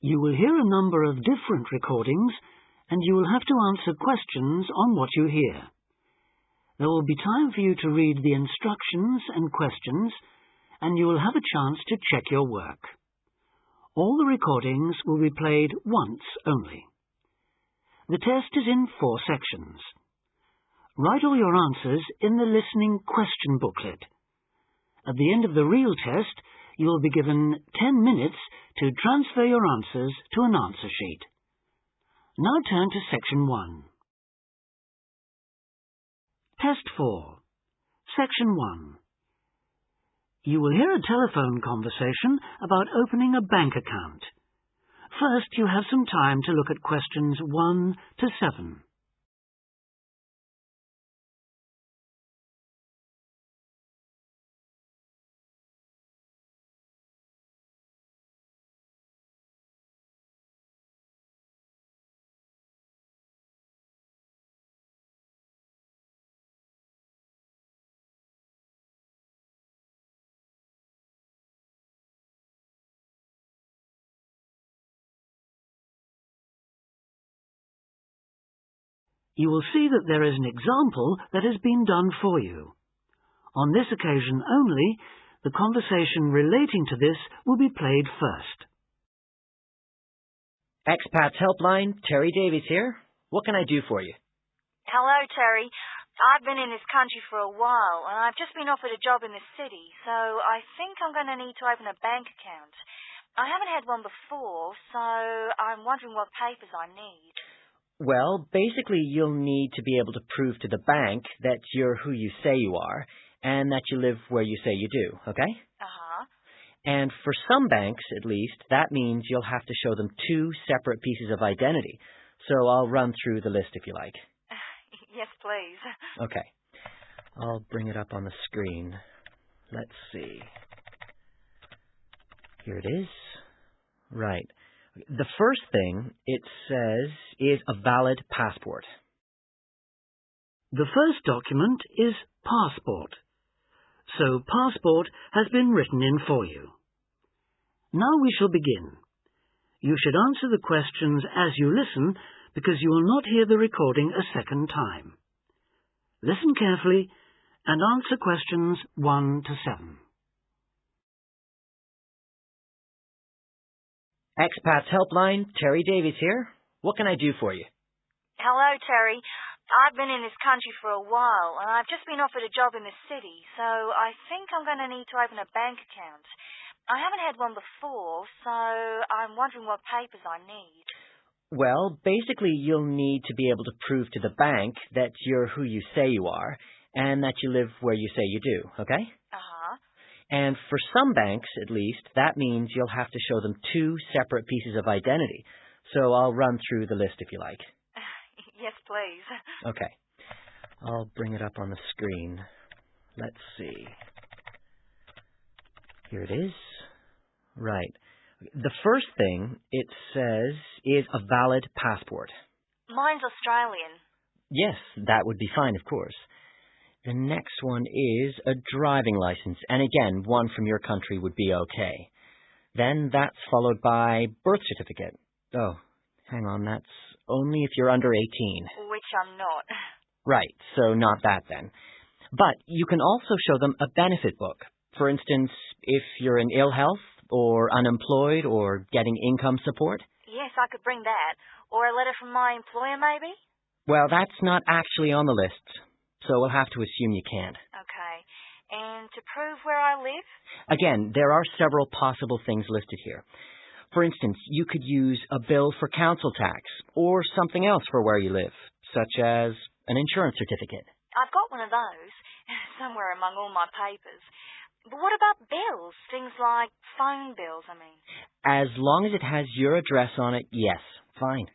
You will hear a number of different recordings, and you will have to answer questions on what you hear. There will be time for you to read the instructions and questions, and you will have a chance to check your work. All the recordings will be played once only. The test is in 4 sections. Write all your answers in the listening question booklet. At the end of the real test, you will be given 10 minutes to transfer your answers to an answer sheet. Now turn to Section 1. Test 4. Section 1. You will hear a telephone conversation about opening a bank account. First, you have some time to look at questions 1 to 7. You will see that there is an example that has been done for you. On this occasion only, the conversation relating to this will be played first. Expats Helpline, Terry Davies here. What can I do for you? Hello, Terry. I've been in this country for a while, and I've just been offered a job in the city, so I think I'm going to need to open a bank account. I haven't had one before, so I'm wondering what papers I need. Well, basically you'll need to be able to prove to the bank that you're who you say you are, and that you live where you say you do, okay? Uh-huh. And for some banks, at least, that means you'll have to show them 2 separate pieces of identity. So I'll run through the list if you like. Yes, please. Okay. I'll bring it up on the screen. Let's see. Here it is. Right. The first thing it says is a valid passport. The first document is passport. So passport has been written in for you. Now we shall begin. You should answer the questions as you listen, because you will not hear the recording a second time. Listen carefully and answer questions 1 to 7. Expats Helpline, Terry Davies here. What can I do for you? Hello, Terry. I've been in this country for a while, and I've just been offered a job in the city, so I think I'm going to need to open a bank account. I haven't had one before, so I'm wondering what papers I need. Well, basically you'll need to be able to prove to the bank that you're who you say you are, and that you live where you say you do, okay? Uh-huh. And for some banks, at least, that means you'll have to show them 2 separate pieces of identity. So I'll run through the list if you like. Yes, please. Okay. I'll bring it up on the screen. Let's see. Here it is. Right. The first thing it says is a valid passport. Mine's Australian. Yes, that would be fine, of course. The next one is a driving license, and again, one from your country would be okay. Then that's followed by birth certificate. Oh, hang on, that's only if you're under 18. Which I'm not. Right, so not that then. But you can also show them a benefit book. For instance, if you're in ill health, or unemployed, or getting income support. Yes, I could bring that. Or a letter from my employer, maybe? Well, that's not actually on the list, so we'll have to assume you can't. Okay. And to prove where I live? Again, there are several possible things listed here. For instance, you could use a bill for council tax, or something else for where you live, such as an insurance certificate. I've got one of those, somewhere among all my papers. But what about bills? Things like phone bills, I mean. As long as it has your address on it, yes, fine.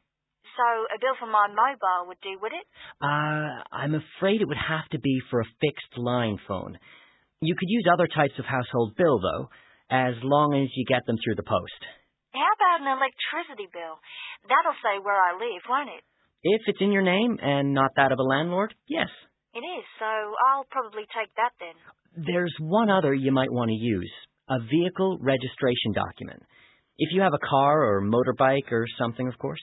So a bill for my mobile would do, would it? I'm afraid it would have to be for a fixed line phone. You could use other types of household bill, though, as long as you get them through the post. How about an electricity bill? That'll say where I live, won't it? If it's in your name and not that of a landlord, yes. It is, so I'll probably take that then. There's one other you might want to use, a vehicle registration document. If you have a car or motorbike or something, of course.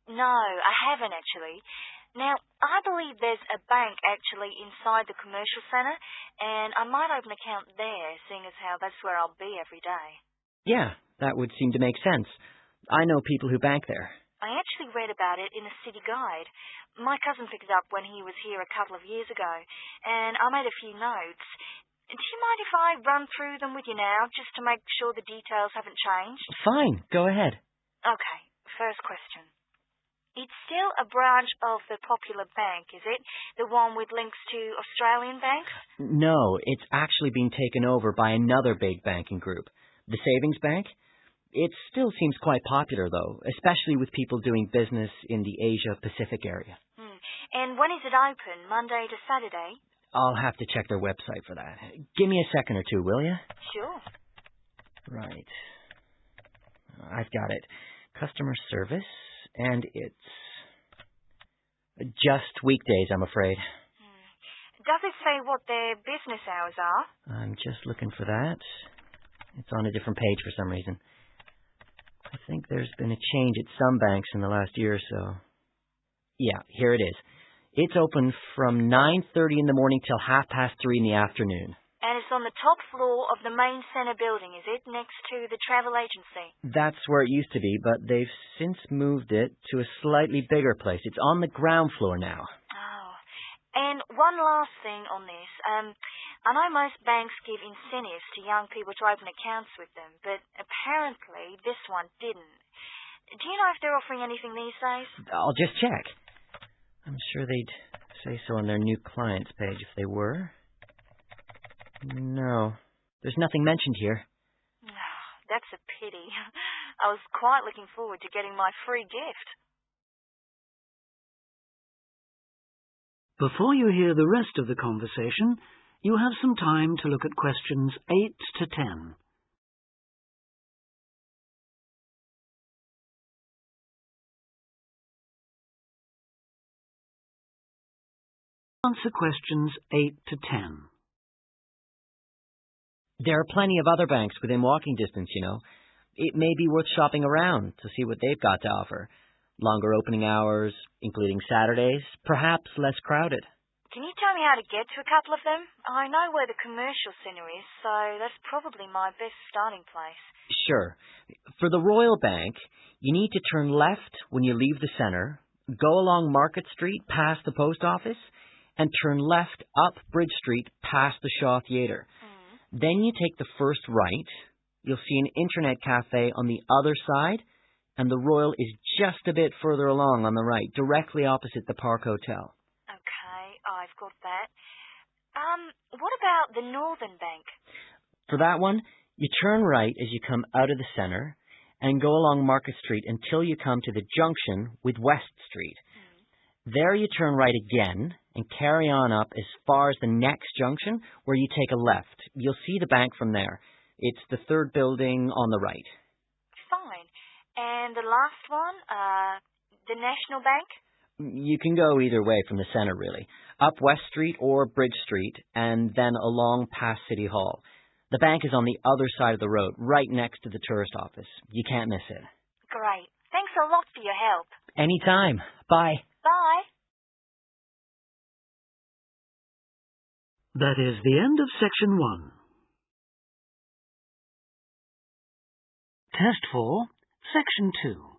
No, I haven't actually. Now, I believe there's a bank actually inside the commercial centre, and I might open an account there, seeing as how that's where I'll be every day. Yeah, that would seem to make sense. I know people who bank there. I actually read about it in a city guide. My cousin picked it up when he was here a couple of years ago, and I made a few notes. Do you mind if I run through them with you now, just to make sure the details haven't changed? Fine, go ahead. Okay, first question. It's still a branch of the popular bank, is it? The one with links to Australian banks? No, it's actually been taken over by another big banking group, the Savings Bank. It still seems quite popular, though, especially with people doing business in the Asia-Pacific area. And when is it open, Monday to Saturday? I'll have to check their website for that. Give me a second or two, will you? Sure. Right. I've got it. Customer service, and it's just weekdays, I'm afraid. Does it say what their business hours are? I'm just looking for that. It's on a different page for some reason. I think there's been a change at some banks in the last year or so. Yeah, here it is. It's open from 9:30 in the morning till 3:30 in the afternoon. And it's on the top floor of the main centre building, is it? Next to the travel agency? That's where it used to be, but they've since moved it to a slightly bigger place. It's on the ground floor now. Oh. And one last thing on this. I know most banks give incentives to young people to open accounts with them, but apparently this one didn't. Do you know if they're offering anything these days? I'll just check. I'm sure they'd say so on their new clients page if they were. No, there's nothing mentioned here. That's a pity. I was quite looking forward to getting my free gift. Before you hear the rest of the conversation, you have some time to look at questions 8 to 10. Answer questions 8 to 10. There are plenty of other banks within walking distance, you know. It may be worth shopping around to see what they've got to offer. Longer opening hours, including Saturdays, perhaps less crowded. Can you tell me how to get to a couple of them? I know where the commercial centre is, so that's probably my best starting place. Sure. For the Royal Bank, you need to turn left when you leave the centre, go along Market Street past the post office, and turn left up Bridge Street past the Shaw Theatre. Then you take the first right. You'll see an internet cafe on the other side, and the Royal is just a bit further along on the right, directly opposite the Park Hotel. Okay, I've got that. What about the Northern Bank? For that one, you turn right as you come out of the centre and go along Market Street until you come to the junction with West Street. There you turn right again and carry on up as far as the next junction where you take a left. You'll see the bank from there. It's the third building on the right. Fine. And the last one, the National Bank? You can go either way from the centre, really. Up West Street or Bridge Street and then along past City Hall. The bank is on the other side of the road, right next to the tourist office. You can't miss it. Great. Thanks a lot for your help. Anytime. Bye. Bye. That is the end of section 1. Test 4, section 2.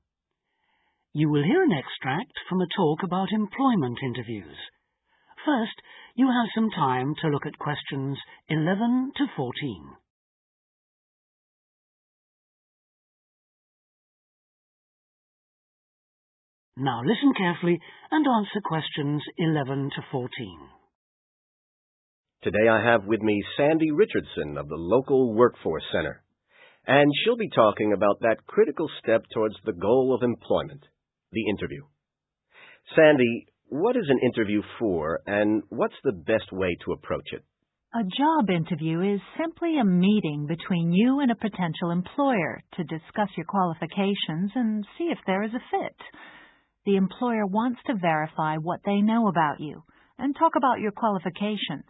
You will hear an extract from a talk about employment interviews. First, you have some time to look at questions 11 to 14. Now listen carefully and answer questions 11 to 14. Today I have with me Sandy Richardson of the local Workforce Center, and she'll be talking about that critical step towards the goal of employment, the interview. Sandy, what is an interview for, and what's the best way to approach it? A job interview is simply a meeting between you and a potential employer to discuss your qualifications and see if there is a fit. The employer wants to verify what they know about you and talk about your qualifications.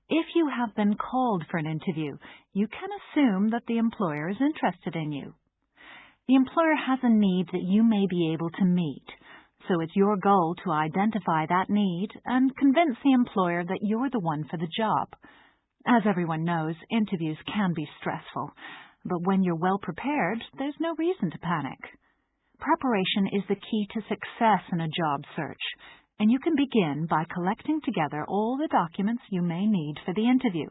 If you have been called for an interview, you can assume that the employer is interested in you. The employer has a need that you may be able to meet, so it's your goal to identify that need and convince the employer that you're the one for the job. As everyone knows, interviews can be stressful, but when you're well prepared, there's no reason to panic. Preparation is the key to success in a job search, and you can begin by collecting together all the documents you may need for the interview,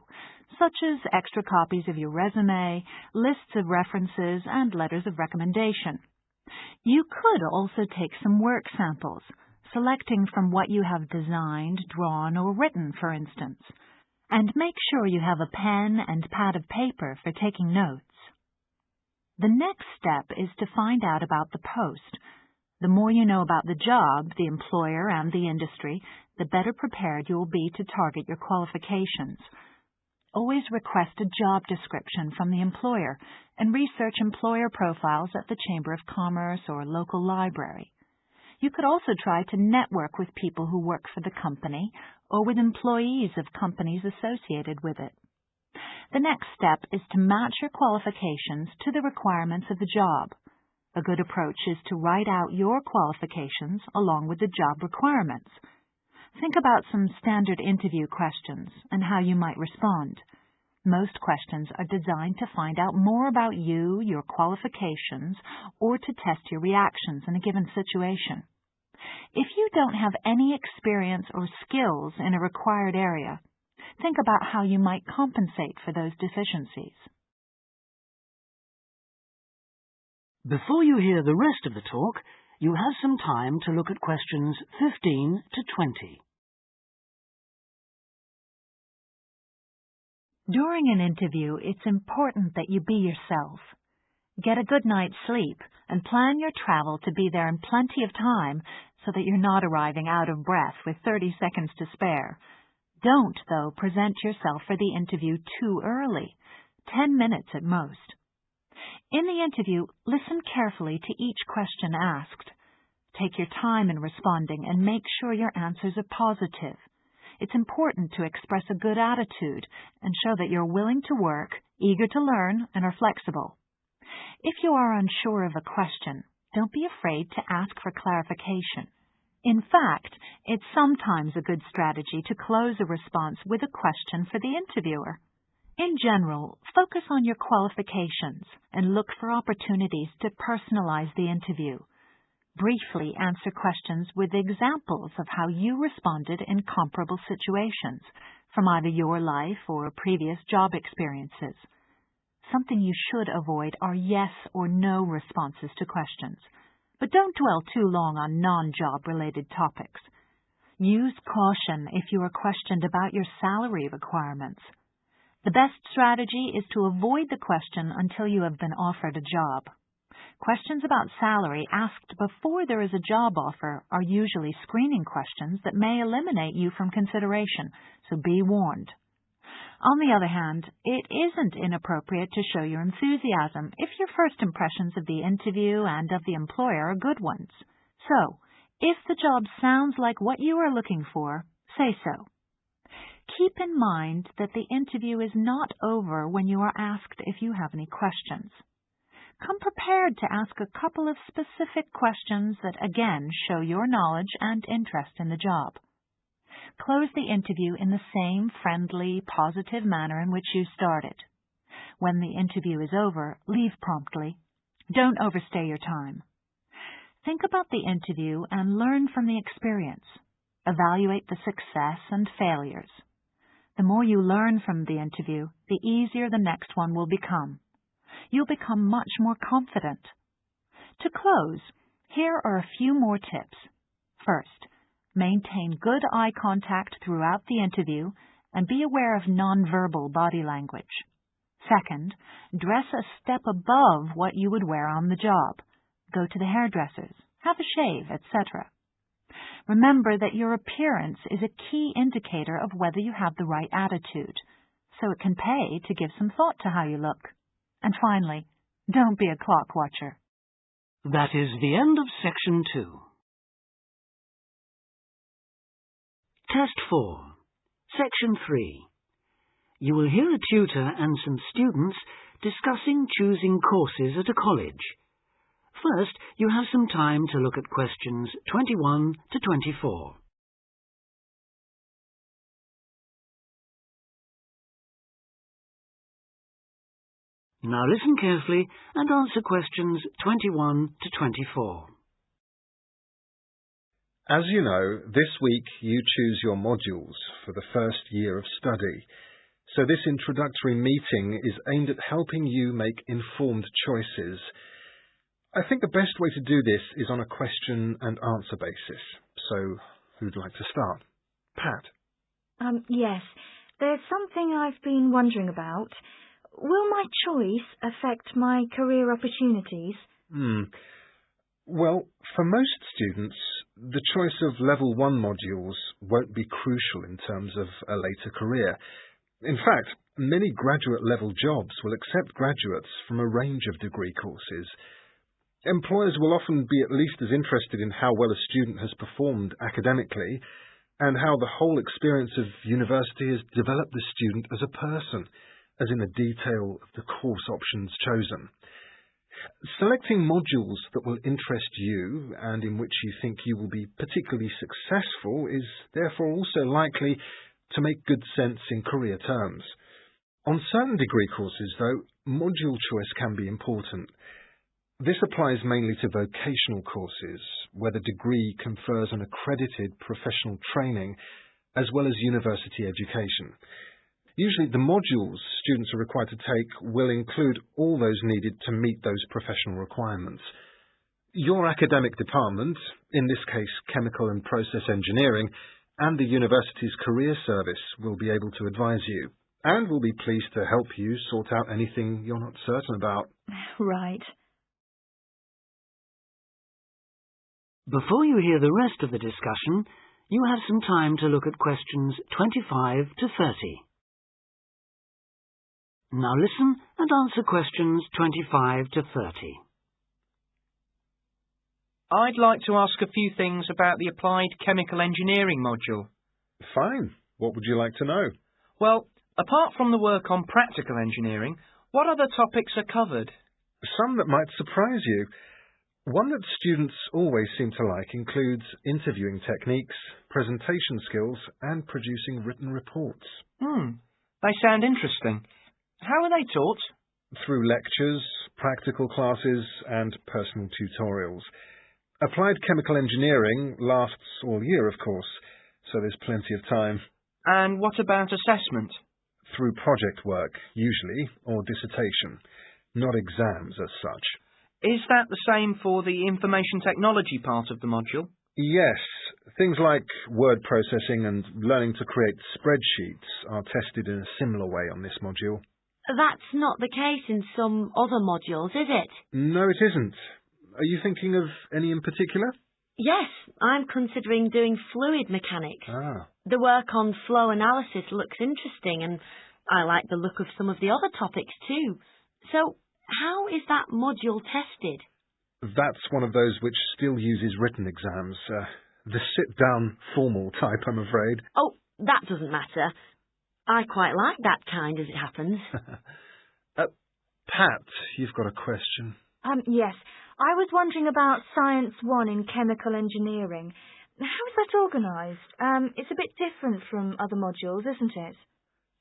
such as extra copies of your resume, lists of references, and letters of recommendation. You could also take some work samples, selecting from what you have designed, drawn, or written, for instance. And make sure you have a pen and pad of paper for taking notes. The next step is to find out about the post. The more you know about the job, the employer, and the industry, the better prepared you will be to target your qualifications. Always request a job description from the employer and research employer profiles at the Chamber of Commerce or local library. You could also try to network with people who work for the company or with employees of companies associated with it. The next step is to match your qualifications to the requirements of the job. A good approach is to write out your qualifications along with the job requirements. Think about some standard interview questions and how you might respond. Most questions are designed to find out more about you, your qualifications, or to test your reactions in a given situation. If you don't have any experience or skills in a required area, think about how you might compensate for those deficiencies. Before you hear the rest of the talk, you have some time to look at questions 15 to 20. During an interview, it's important that you be yourself. Get a good night's sleep and plan your travel to be there in plenty of time so that you're not arriving out of breath with 30 seconds to spare. Don't, though, present yourself for the interview too early, 10 minutes at most. In the interview, listen carefully to each question asked. Take your time in responding and make sure your answers are positive. It's important to express a good attitude and show that you're willing to work, eager to learn, and are flexible. If you are unsure of a question, don't be afraid to ask for clarification. In fact, it's sometimes a good strategy to close a response with a question for the interviewer. In general, focus on your qualifications and look for opportunities to personalize the interview. Briefly answer questions with examples of how you responded in comparable situations from either your life or previous job experiences. Something you should avoid are yes or no responses to questions, but don't dwell too long on non-job related topics. Use caution if you are questioned about your salary requirements. The best strategy is to avoid the question until you have been offered a job. Questions about salary asked before there is a job offer are usually screening questions that may eliminate you from consideration, so be warned. On the other hand, it isn't inappropriate to show your enthusiasm if your first impressions of the interview and of the employer are good ones. So, if the job sounds like what you are looking for, say so. Keep in mind that the interview is not over when you are asked if you have any questions. Come prepared to ask a couple of specific questions that again show your knowledge and interest in the job. Close the interview in the same friendly, positive manner in which you started. When the interview is over, leave promptly. Don't overstay your time. Think about the interview and learn from the experience. Evaluate the success and failures. The more you learn from the interview, the easier the next one will become. You'll become much more confident. To close, here are a few more tips. First, maintain good eye contact throughout the interview and be aware of nonverbal body language. Second, dress a step above what you would wear on the job. Go to the hairdressers, have a shave, etc. Remember that your appearance is a key indicator of whether you have the right attitude, so it can pay to give some thought to how you look. And finally, don't be a clock watcher. That is the end of Section 2. Test 4. Section 3. You will hear a tutor and some students discussing choosing courses at a college. First, you have some time to look at questions 21 to 24. Now listen carefully and answer questions 21 to 24. As you know, this week you choose your modules for the first year of study. So this introductory meeting is aimed at helping you make informed choices. I think the best way to do this is on a question and answer basis. So, who'd like to start? Pat? Yes. There's something I've been wondering about. Will my choice affect my career opportunities? Well, for most students, the choice of Level 1 modules won't be crucial in terms of a later career. In fact, many graduate-level jobs will accept graduates from a range of degree courses. Employers will often be at least as interested in how well a student has performed academically and how the whole experience of university has developed the student as a person, as in the detail of the course options chosen. Selecting modules that will interest you and in which you think you will be particularly successful is therefore also likely to make good sense in career terms. On certain degree courses, though, module choice can be important. This applies mainly to vocational courses, where the degree confers an accredited professional training as well as university education. Usually the modules students are required to take will include all those needed to meet those professional requirements. Your academic department, in this case Chemical and Process Engineering, and the university's career service will be able to advise you, and will be pleased to help you sort out anything you're not certain about. Right. Before you hear the rest of the discussion, you have some time to look at questions 25 to 30. Now listen and answer questions 25 to 30. I'd like to ask a few things about the Applied Chemical Engineering module. Fine. What would you like to know? Well, apart from the work on practical engineering, what other topics are covered? Some that might surprise you. One that students always seem to like includes interviewing techniques, presentation skills, and producing written reports. They sound interesting. How are they taught? Through lectures, practical classes, and personal tutorials. Applied Chemical Engineering lasts all year, of course, so there's plenty of time. And what about assessment? Through project work, usually, or dissertation. Not exams as such. Is that the same for the information technology part of the module? Yes. Things like word processing and learning to create spreadsheets are tested in a similar way on this module. That's not the case in some other modules, is it? No, it isn't. Are you thinking of any in particular? Yes, I'm considering doing fluid mechanics. The work on flow analysis looks interesting, and I like the look of some of the other topics too. So, how is that module tested? That's one of those which still uses written exams. The sit-down, formal type, I'm afraid. Oh, that doesn't matter. I quite like that kind, as it happens. Pat, you've got a question. Yes. I was wondering about Science 1 in Chemical Engineering. How is that organised? It's a bit different from other modules, isn't it?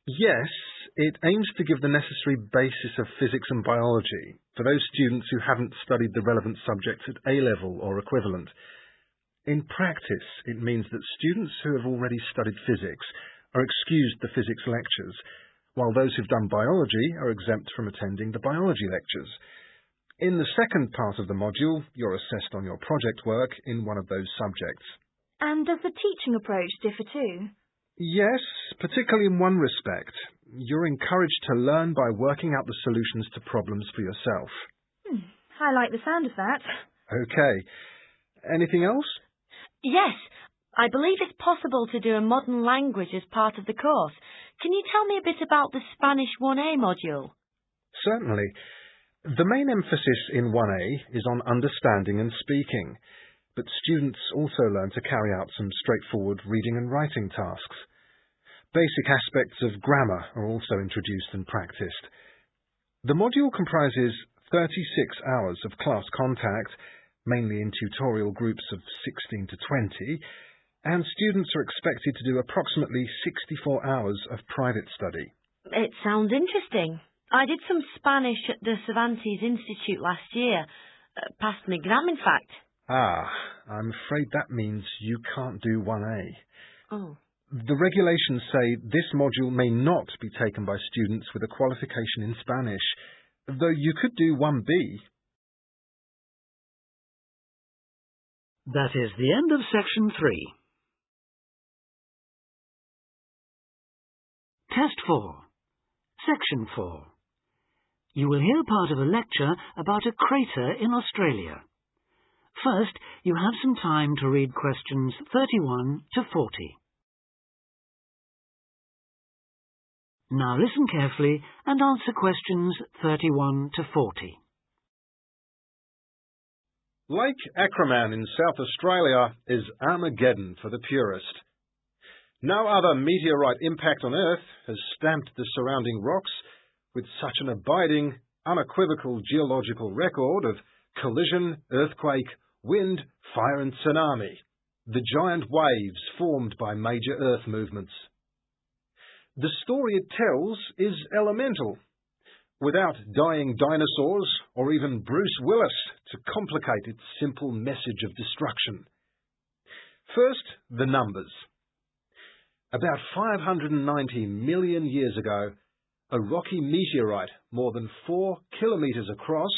Yes, it aims to give the necessary basis of physics and biology for those students who haven't studied the relevant subjects at A-level or equivalent. In practice, it means that students who have already studied physics are excused the physics lectures, while those who've done biology are exempt from attending the biology lectures. In the second part of the module, you're assessed on your project work in one of those subjects. And does the teaching approach differ too? Yes, particularly in one respect. You're encouraged to learn by working out the solutions to problems for yourself. I like the sound of that. Okay. Anything else? Yes, I believe it's possible to do a modern language as part of the course. Can you tell me a bit about the Spanish 1A module? Certainly. The main emphasis in 1A is on understanding and speaking, but students also learn to carry out some straightforward reading and writing tasks. Basic aspects of grammar are also introduced and practiced. The module comprises 36 hours of class contact, mainly in tutorial groups of 16 to 20, and students are expected to do approximately 64 hours of private study. It sounds interesting. I did some Spanish at the Cervantes Institute last year. Passed an exam, in fact. Ah, I'm afraid that means you can't do 1A. Oh. The regulations say this module may not be taken by students with a qualification in Spanish, though you could do 1B. That is the end of section 3. Test 4. Section 4. You will hear part of a lecture about a crater in Australia. First, you have some time to read questions 31 to 40. Now listen carefully and answer questions 31 to 40. Lake Acraman in South Australia is Armageddon for the purist. No other meteorite impact on Earth has stamped the surrounding rocks with such an abiding, unequivocal geological record of collision, earthquake, wind, fire and tsunami, the giant waves formed by major Earth movements. The story it tells is elemental, without dying dinosaurs or even Bruce Willis to complicate its simple message of destruction. First, the numbers. About 590 million years ago, a rocky meteorite more than 4 kilometres across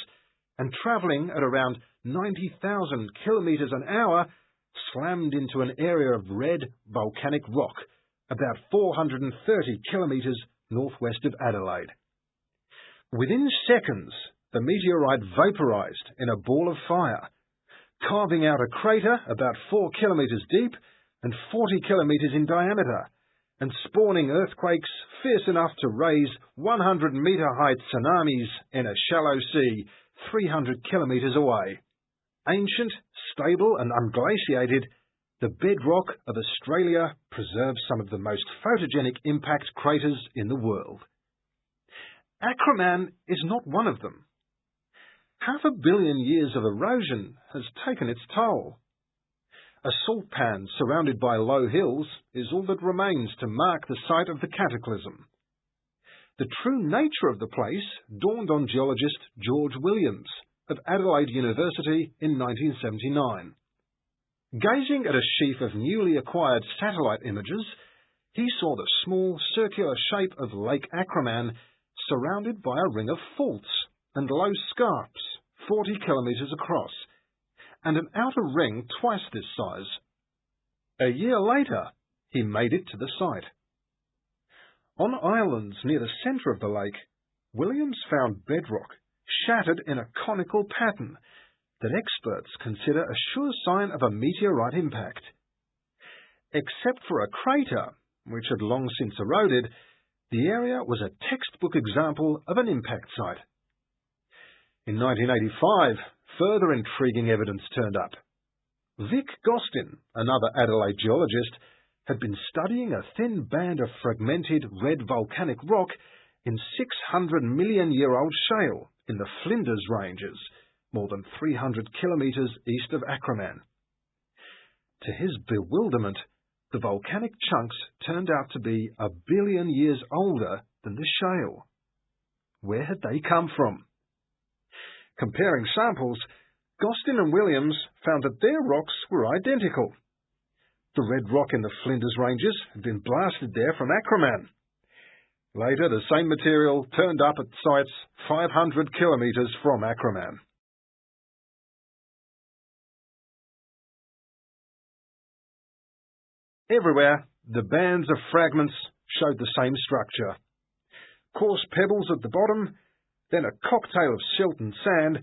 and travelling at around 90,000 kilometres an hour slammed into an area of red volcanic rock about 430 kilometres northwest of Adelaide. Within seconds, the meteorite vaporised in a ball of fire, carving out a crater about 4 kilometres deep and 40 kilometres in diameter, and spawning earthquakes fierce enough to raise 100-metre-high tsunamis in a shallow sea 300 kilometres away. Ancient, stable and unglaciated, the bedrock of Australia preserves some of the most photogenic impact craters in the world. Acraman is not one of them. 500 million years of erosion has taken its toll. A salt pan surrounded by low hills is all that remains to mark the site of the cataclysm. The true nature of the place dawned on geologist George Williams of Adelaide University in 1979. Gazing at a sheaf of newly acquired satellite images, he saw the small circular shape of Lake Acraman surrounded by a ring of faults and low scarps 40 kilometres across, and an outer ring twice this size. A year later, he made it to the site. On islands near the centre of the lake, Williams found bedrock shattered in a conical pattern that experts consider a sure sign of a meteorite impact. Except for a crater, which had long since eroded, the area was a textbook example of an impact site. In 1985, further intriguing evidence turned up. Vic Gostin, another Adelaide geologist, had been studying a thin band of fragmented red volcanic rock in 600 million-year-old shale in the Flinders Ranges, more than 300 kilometres east of Acraman. To his bewilderment, the volcanic chunks turned out to be 1 billion years older than the shale. Where had they come from? Comparing samples, Gostin and Williams found that their rocks were identical. The red rock in the Flinders Ranges had been blasted there from Acraman. Later, the same material turned up at sites 500 kilometres from Acraman. Everywhere, the bands of fragments showed the same structure. Coarse pebbles at the bottom, then a cocktail of silt and sand,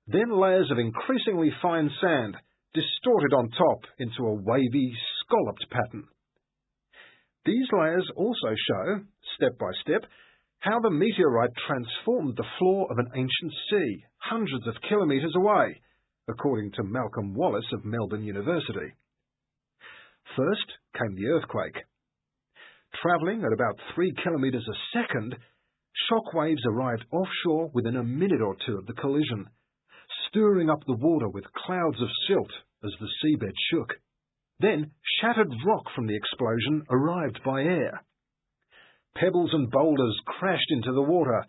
then layers of increasingly fine sand, distorted on top into a wavy, scalloped pattern. These layers also show, step by step, how the meteorite transformed the floor of an ancient sea, hundreds of kilometres away, according to Malcolm Wallace of Melbourne University. First came the earthquake. Travelling at about 3 kilometres a second, shock waves arrived offshore within a minute or two of the collision, stirring up the water with clouds of silt as the seabed shook. Then shattered rock from the explosion arrived by air. Pebbles and boulders crashed into the water,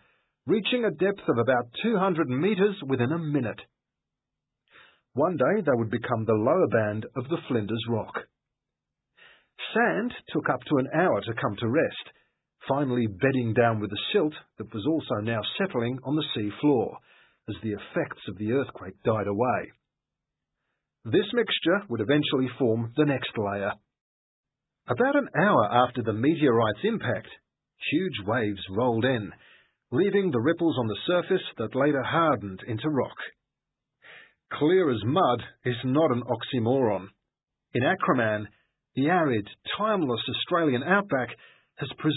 reaching a depth of about 200 metres within a minute. One day they would become the lower band of the Flinders Rock. Sand took up to an hour to come to rest, finally bedding down with the silt that was also now settling on the sea floor as the effects of the earthquake died away. This mixture would eventually form the next layer. About an hour after the meteorite's impact, huge waves rolled in, leaving the ripples on the surface that later hardened into rock. Clear as mud is not an oxymoron. In Acraman, the arid, timeless Australian outback has preserved